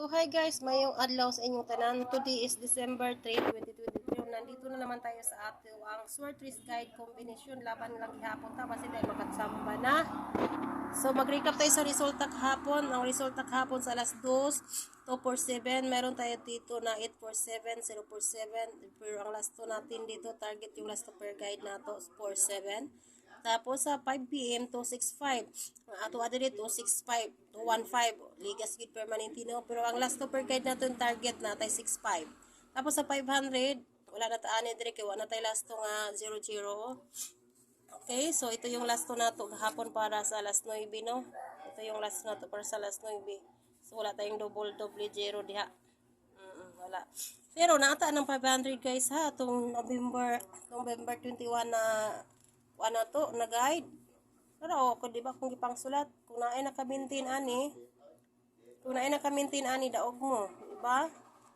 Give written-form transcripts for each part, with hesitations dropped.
So, hi guys, mayong adlaw sa inyong tanan. Today is December 3, 2023. Nandito na naman tayo sa ato ang Sword Twist Guide combination. Laban lang gihapon ta kasi dahil makatsamba na. So, mag-recap tayo sa resulta kahapon. Ang resulta kahapon sa alas 2, 247. Meron tayo dito na 847, 047. Pero ang last 2 natin dito, target yung last 2 per guide nato, 47. Tapos sa 5 PM 265. Ang ato adire 265, 215. Ligas gid permanentino pero ang last to per guide naton target na tay 65. Tapos sa 500 wala na taani dire kay wala na tay last to nga 00. Okay, so ito yung last to nato gahapon para sa last 9 no. Ito yung last nato para sa last 9. So wala tayong double zero diha. Wala. Pero naata ng 500 guys ha atong November 21 na ano to, na guide. Pero kung di ba kung gipang sulat, kung naay naka-maintain ani, daog mo, di ba?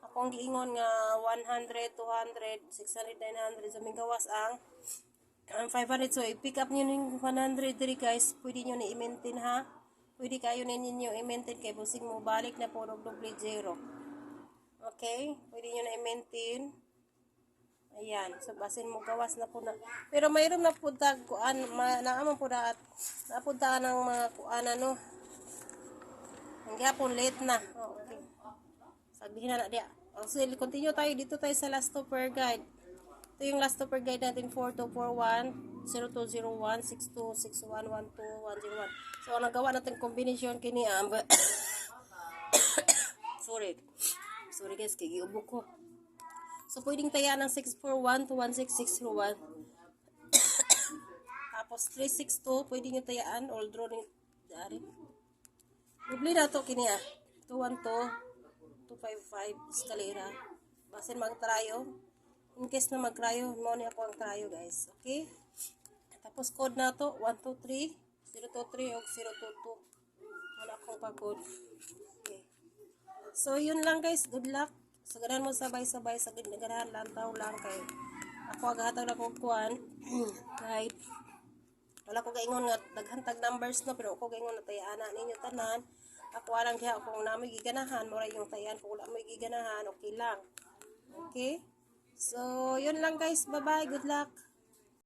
Akong giingon nga 100, 200, 600, 900 so migawas ang 500 so i-pick up niyo ning 100 diri guys, pwede niyo ni i-maintain ha. Pwede kayo ninyo i-maintain kay busing mo balik na po double zero. Okay? Pwede niyo na i-maintain. Ayan, so basin mo gawas na po na. Pero mayroon na po tag kuan, naaman po na at napunta ng mga kuan ano. Ang gapon late na. Oh, okay. Sabihin na dia. So, continue tayo dito tayo sa last 2 per guide. Ito yung last 2 per guide natin 4241 0201 6261 12101. So, ang nagawa natin combination kini sorry. Sorry guys, giubo ko. So, pwedeng taya ng 641 to 16601. Tapos, 362, pwede nyo tayaan. All draw rin. Dari. Dubli na to kini 212, 255, escalera. Basin mag-tryo. In case na mag-tryo, mo ni ako ang tryo guys. Okay? Tapos, code na to 123, 023 o 022. Wala akong pa-code. Okay. So, yun lang guys. Good luck. So, ganahan mo sabay-sabay sa ganahan lantaw lang kay ako aghatag na kong kuan kahit wala ko gaingon nga daghantag numbers no pero ako gaingon na tayana ninyo tanan ako alang kaya kung namoy giganahan mo yung tayan kung wala mo giganahan okay lang. Okay, so yun lang guys, bye bye, good luck.